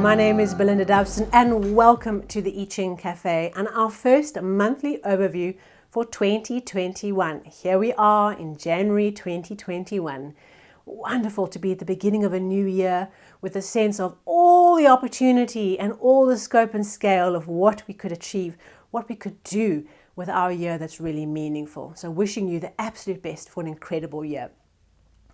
my name is Belinda Dubson and welcome to the I Ching Cafe and our first monthly overview for 2021. Here we are in January 2021. Wonderful to be at the beginning of a new year with a sense of all the opportunity and all the scope and scale of what we could achieve, what we could do with our year that's really meaningful. So wishing you the absolute best for an incredible year.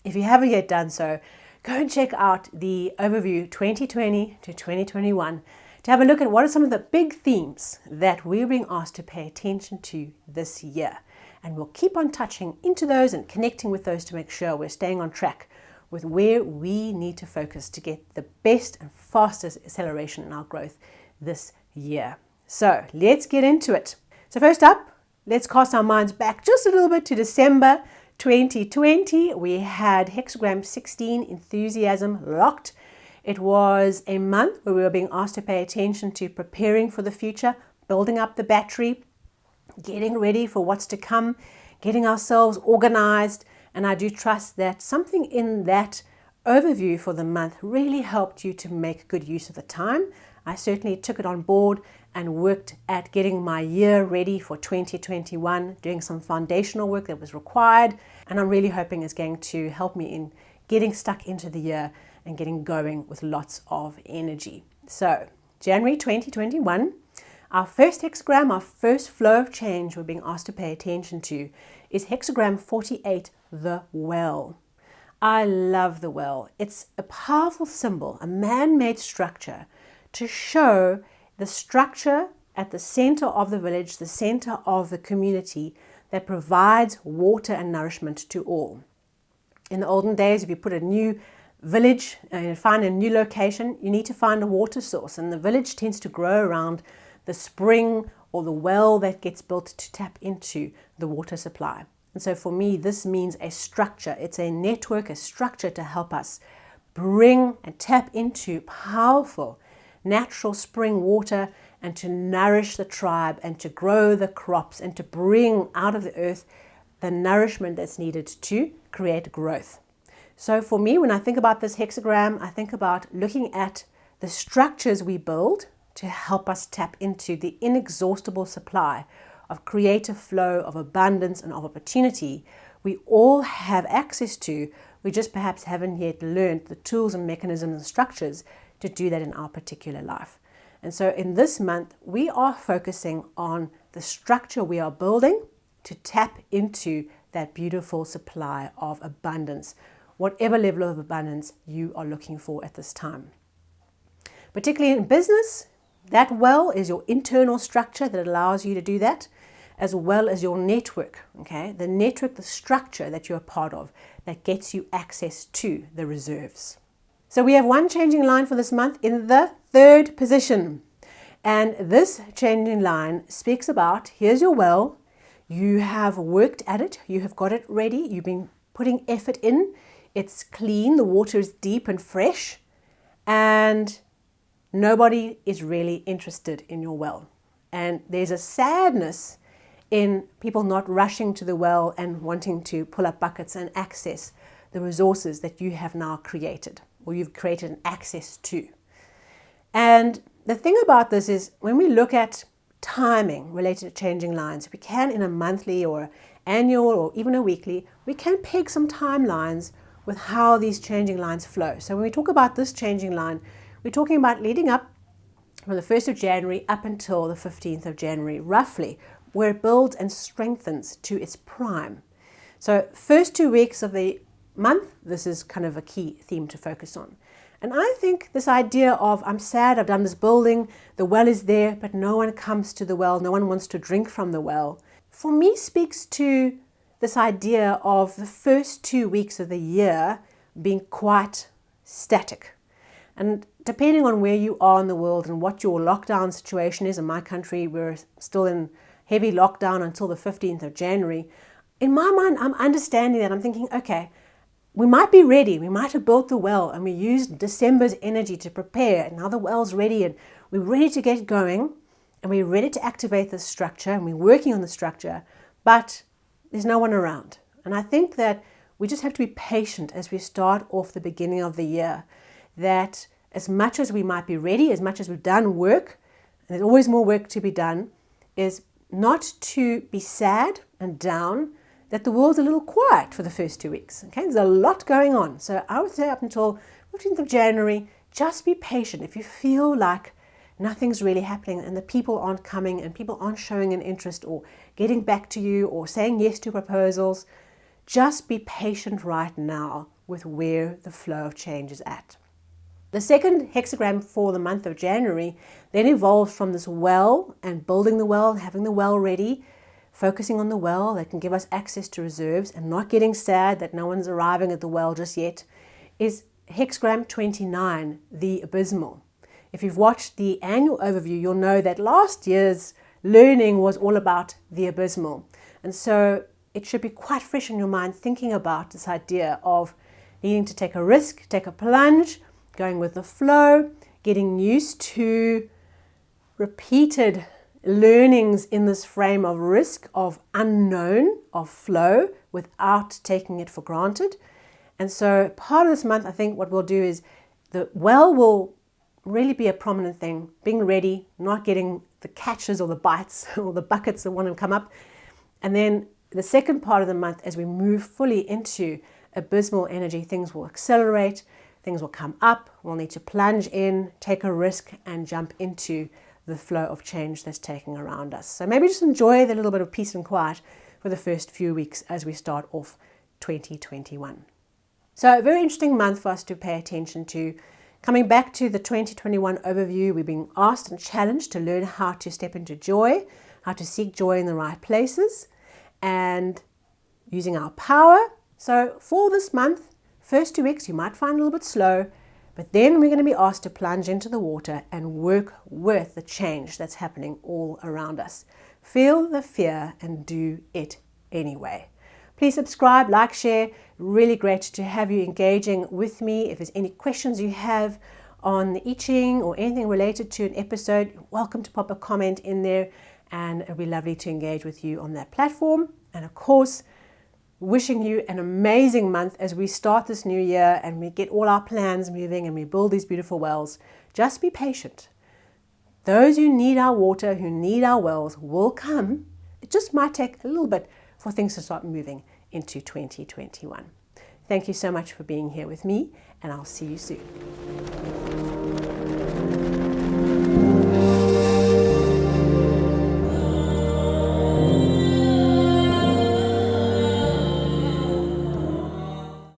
If you haven't yet done so, go and check out the overview 2020 to 2021 to have a look at what are some of the big themes that we're being asked to pay attention to this year. And we'll keep on touching into those and connecting with those to make sure we're staying on track with where we need to focus to get the best and fastest acceleration in our growth this year. So let's get into it. So first up, let's cast our minds back just a little bit to December 2020. We had Hexagram 16 enthusiasm locked. It was a month where we were being asked to pay attention to preparing for the future, building up the battery, getting ready for what's to come, getting ourselves organized. And I do trust that something in that overview for the month really helped you to make good use of the time. I certainly took it on board and worked at getting my year ready for 2021, doing some foundational work that was required. And I'm really hoping it's going to help me in getting stuck into the year and getting going with lots of energy. So January 2021, our first hexagram, our first flow of change we're being asked to pay attention to is hexagram 48, the well. I love the well. It's a powerful symbol, a man-made structure to show the structure at the center of the village, the center of the community that provides water and nourishment to all. In the olden days, if you put a new village and find a new location, you need to find a water source, and the village tends to grow around the spring or the well that gets built to tap into the water supply. And so for me, this means a structure. It's a network, a structure to help us bring and tap into powerful natural spring water and to nourish the tribe and to grow the crops and to bring out of the earth the nourishment that's needed to create growth. So for me, when I think about this hexagram, I think about looking at the structures we build to help us tap into the inexhaustible supply of creative flow, of abundance and of opportunity we all have access to. We just perhaps haven't yet learned the tools and mechanisms and structures to do that in our particular life. And so in this month, we are focusing on the structure we are building to tap into that beautiful supply of abundance, whatever level of abundance you are looking for at this time. Particularly in business, that well is your internal structure that allows you to do that, as well as your network, okay? The network, the structure that you're a part of that gets you access to the reserves. So we have one changing line for this month in the third position. And this changing line speaks about, here's your well, you have worked at it, you have got it ready, you've been putting effort in, it's clean, the water is deep and fresh, and nobody is really interested in your well. And there's a sadness in people not rushing to the well and wanting to pull up buckets and access the resources that you have now created, or you've created an access to. And the thing about this is when we look at timing related to changing lines, we can in a monthly or annual or even a weekly, we can peg some timelines with how these changing lines flow. So when we talk about this changing line, we're talking about leading up from the 1st of January up until the 15th of January, roughly, where it builds and strengthens to its prime. So first 2 weeks of the month, this is kind of a key theme to focus on. And I think this idea of, I'm sad, I've done this building, the well is there, but no one comes to the well, no one wants to drink from the well, for me speaks to this idea of the first 2 weeks of the year being quite static. And depending on where you are in the world and what your lockdown situation is, in my country, we're still in heavy lockdown until the 15th of January. In my mind, I'm understanding that. I'm thinking, okay, we might be ready. We might have built the well and we used December's energy to prepare. And now the well's ready and we're ready to get going and we're ready to activate the structure and we're working on the structure, but there's no one around. And I think that we just have to be patient as we start off the beginning of the year, that as much as we might be ready, as much as we've done work, and there's always more work to be done, is not to be sad and down that the world's a little quiet for the first 2 weeks. Okay, there's a lot going on. So I would say up until 15th of January, just be patient. If you feel like nothing's really happening and the people aren't coming and people aren't showing an interest or getting back to you or saying yes to proposals, just be patient right now with where the flow of change is at. The second hexagram for the month of January then evolves from this well and building the well, having the well ready, focusing on the well that can give us access to reserves and not getting sad that no one's arriving at the well just yet, is hexagram 29, the Abysmal. If you've watched the annual overview, you'll know that last year's learning was all about the Abysmal. And so it should be quite fresh in your mind thinking about this idea of needing to take a risk, take a plunge, going with the flow, getting used to repeated learnings in this frame of risk, of unknown, of flow, without taking it for granted. And so part of this month, I think what we'll do is the well will really be a prominent thing, being ready, not getting the catches or the bites or the buckets that want to come up. And then the second part of the month, as we move fully into abysmal energy, things will accelerate, things will come up, we'll need to plunge in, take a risk and jump into the flow of change that's taking around us. So maybe just enjoy the little bit of peace and quiet for the first few weeks as we start off 2021. So a very interesting month for us to pay attention to. Coming back to the 2021 overview, we're being asked and challenged to learn how to step into joy, how to seek joy in the right places, and using our power. So for this month, first 2 weeks, you might find a little bit slow, but then we're going to be asked to plunge into the water and work with the change that's happening all around us. Feel the fear and do it anyway. Please subscribe, like, share. Really great to have you engaging with me. If there's any questions you have on the I Ching or anything related to an episode, you're welcome to pop a comment in there, and it'll be lovely to engage with you on that platform. And of course, wishing you an amazing month as we start this new year and we get all our plans moving and we build these beautiful wells. Just be patient. Those who need our water, who need our wells, will come. It just might take a little bit for things to start moving into 2021. Thank you so much for being here with me, and I'll see you soon.